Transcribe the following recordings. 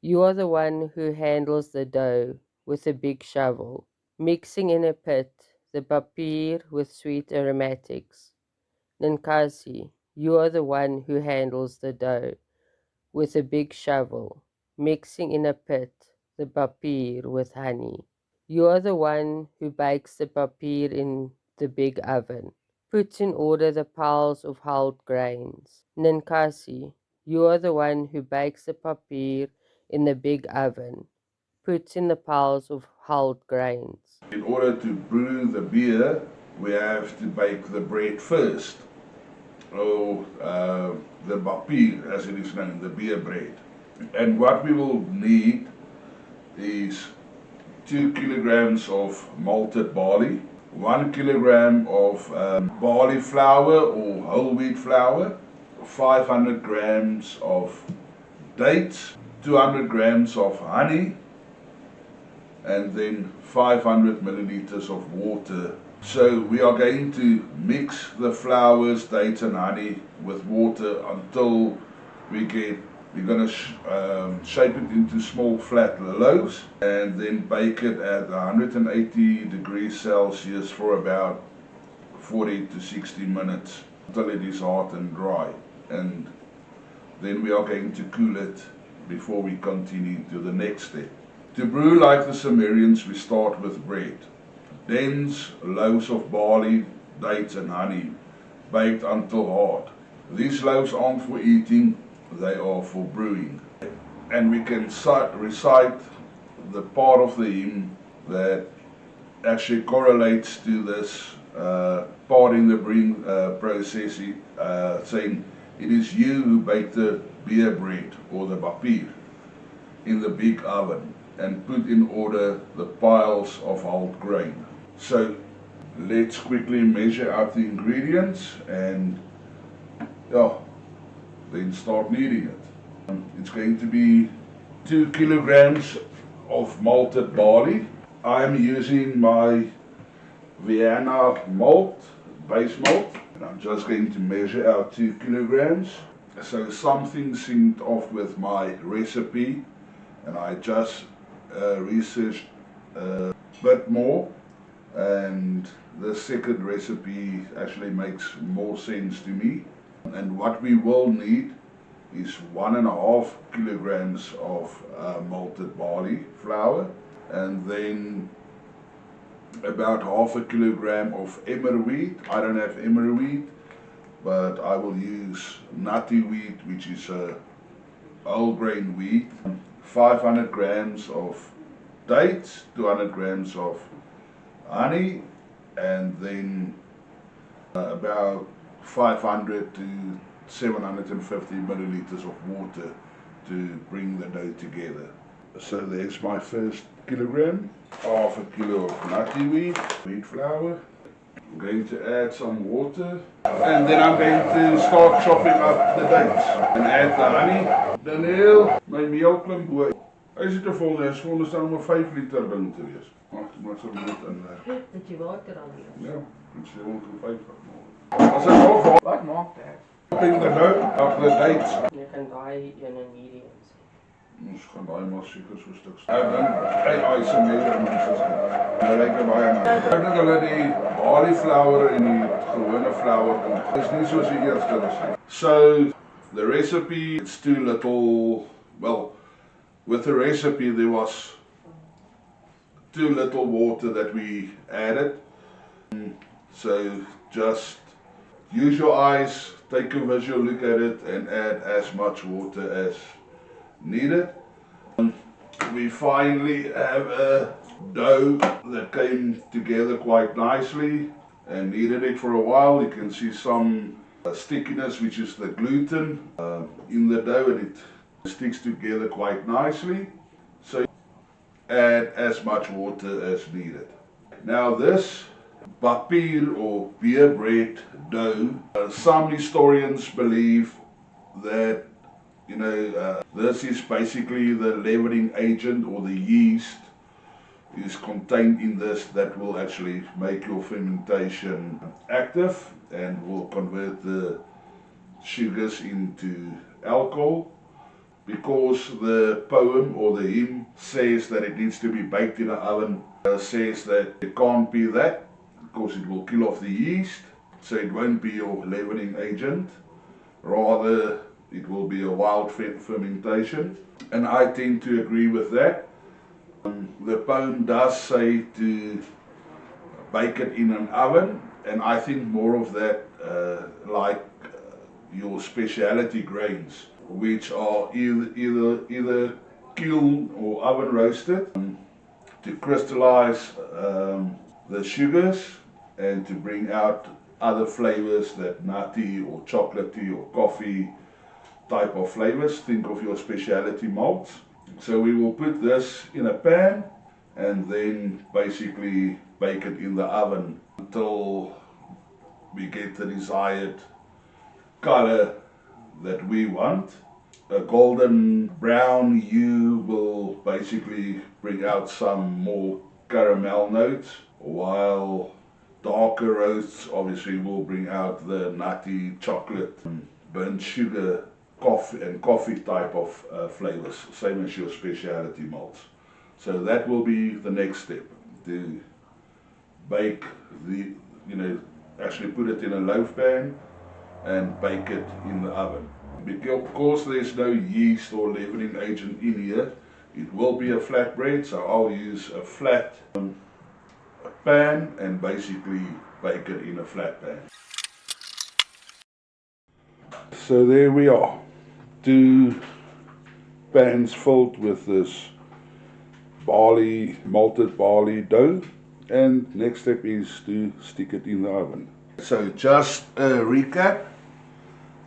You are the one who handles the dough with a big shovel, mixing in a pit the Bappir with sweet aromatics. Ninkasi, you are the one who handles the dough with a big shovel, mixing in a pit the Bappir with honey. You are the one who bakes the Bappir in the big oven, puts in order the piles of hulled grains. Ninkasi, you are the one who bakes the Bappir in the big oven, puts in the piles of hulled grains. In order to brew the beer, we have to bake the bread first, or the Bappir as it is known, the beer bread. And what we will need is 2 kilograms of malted barley, 1 kilogram of barley flour or whole wheat flour, 500 grams of dates, 200 grams of honey, and then 500 milliliters of water. So we are going to mix the flours, dates and honey with water until we're going to shape it into small flat loaves and then bake it at 180 degrees Celsius for about 40 to 60 minutes until it is hard and dry. And then we are going to cool it before we continue to the next step. To brew like the Sumerians, we start with bread. Dense loaves of barley, dates and honey, baked until hard. These loaves aren't for eating, they are for brewing. And we can recite the part of the hymn that actually correlates to this part in the brewing process, saying, "It is you who bake the beer bread, or the Bappir, in the big oven, and put in order the piles of hulled grain." So let's quickly measure out the ingredients and then start kneading it. It's going to be 2 kilograms of malted barley. I'm using my Vienna malt, base malt, and I'm just going to measure out 2 kilograms. So something synced off with my recipe, and I just researched a bit more, and the second recipe actually makes more sense to me. And what we will need is 1.5 kilograms of malted barley flour, and then about half a kilogram of emmer wheat. I don't have emmer wheat, but I will use nutty wheat, which is a whole grain wheat. 500 grams of dates, 200 grams of honey, and then about 500 to 750 milliliters of water to bring the dough together. So there's my first kilogram, half a kilo of nutty wheat flour. I'm going to add some water, and then I'm going to start chopping up the dates and add the honey. Daniel, my meelklump boer. Hy sit te vol, hy's veronderstel om 'n 5 liter ding te wees. Maar so moet in daar. Did you water on it? Ja, dit sê 1.5 maak. As ek nog Wat maak dat? chopping the dough of the dates. Jy kan daai een ingredients. Ons gaan daai maar seker so stuks. En dan hy se measurements is. Hulle lyk baie na. Ek dink hulle die barley flour en die gewone flour is nie soos die eerste was nie. So the recipe, it's too little, well, with the recipe there was too little water that we added. So just use your eyes, take a visual look at it and add as much water as needed. We finally have a dough that came together quite nicely and kneaded it for a while. You can see some stickiness, which is the gluten in the dough, and it sticks together quite nicely. So add as much water as needed. Now this Bappir or beer bread dough, some historians believe that this is basically the leavening agent or the yeast is contained in this that will actually make your fermentation active and will convert the sugars into alcohol. because the poem or the hymn says that it needs to be baked in an oven, says that it can't be that because it will kill off the yeast, so it won't be your leavening agent. Rather, it will be a wild fermentation, and I tend to agree with that. The poem does say to bake it in an oven, and I think more of that, your specialty grains, which are either kiln or oven roasted to crystallize the sugars and to bring out other flavors, that nutty or chocolatey or coffee type of flavors. Think of your specialty malts. So we will put this in a pan and then basically bake it in the oven until we get the desired color that we want. A golden brown hue will basically bring out some more caramel notes, while darker roasts obviously will bring out the nutty chocolate, burnt sugar, coffee type of flavors, same as your specialty malts. So that will be the next step, to bake actually put it in a loaf pan and bake it in the oven. Because there's no yeast or leavening agent in here, it will be a flatbread, so I'll use a flat pan and basically bake it in a flat pan. So there we are, 2 pans filled with this malted barley dough, and next step is to stick it in the oven. So just a recap.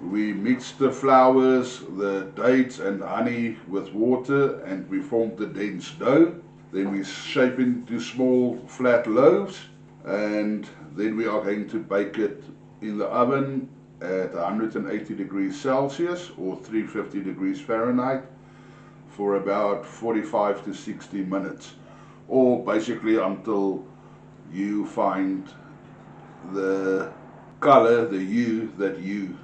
We mixed the flours, the dates and honey with water, and we formed the dense dough. Then we shape into small flat loaves, and then we are going to bake it in the oven at 180 degrees Celsius or 350 degrees Fahrenheit for about 45 to 60 minutes, or basically until you find the color, the hue that you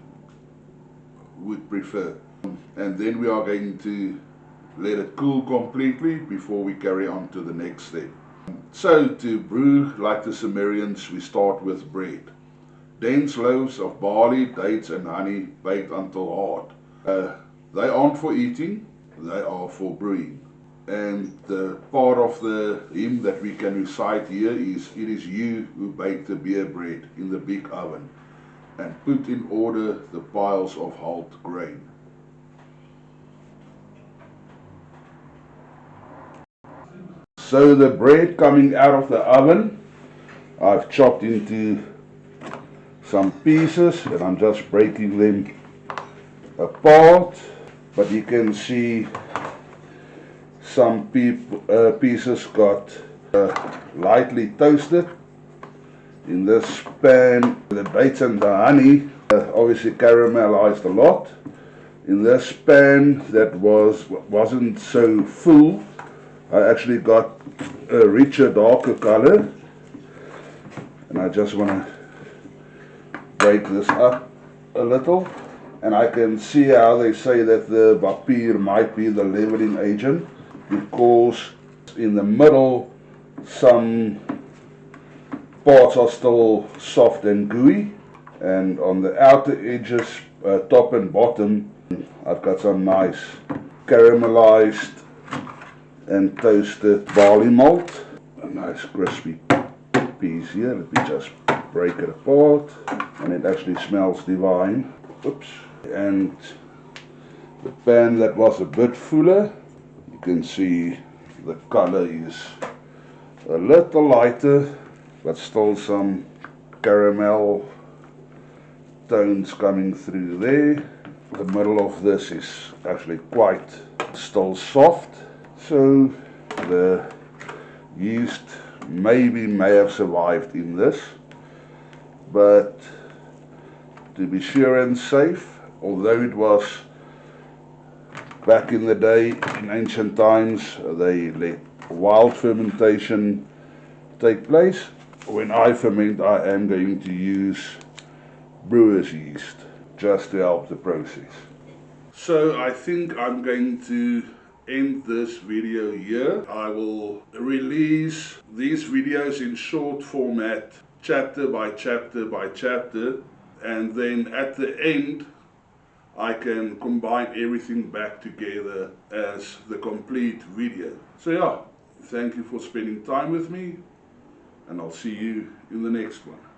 would prefer. And then we are going to let it cool completely before we carry on to the next step. So to brew like the Sumerians, we start with bread. Dense loaves of barley, dates and honey baked until hard. They aren't for eating, they are for brewing. And the part of the hymn that we can recite here is, "It is you who bake the beer bread in the big oven and put in order the piles of hulled grain." So the bread coming out of the oven, I've chopped into some pieces and I'm just breaking them apart. But you can see some pieces got lightly toasted. In this pan, the dates and the honey obviously caramelized a lot. In this pan that wasn't so full, I actually got a richer, darker color. And I just want to break this up a little. And I can see how they say that the Bappir might be the leavening agent, because in the middle some parts are still soft and gooey, and on the outer edges, top and bottom, I've got some nice caramelized and toasted barley malt. A nice crispy piece here. Let me just break it apart, and it actually smells divine. Oops. And the pan that was a bit fuller, you can see the color is a little lighter, but still some caramel tones coming through there. The middle of this is actually quite still soft, so the yeast may have survived in this. But to be sure and safe, although it was back in the day, in ancient times, they let wild fermentation take place. When I ferment, I am going to use brewer's yeast just to help the process. So I think I'm going to end this video here. I will release these videos in short format, chapter by chapter by chapter, and then at the end I can combine everything back together as the complete video. So yeah, thank you for spending time with me, and I'll see you in the next one.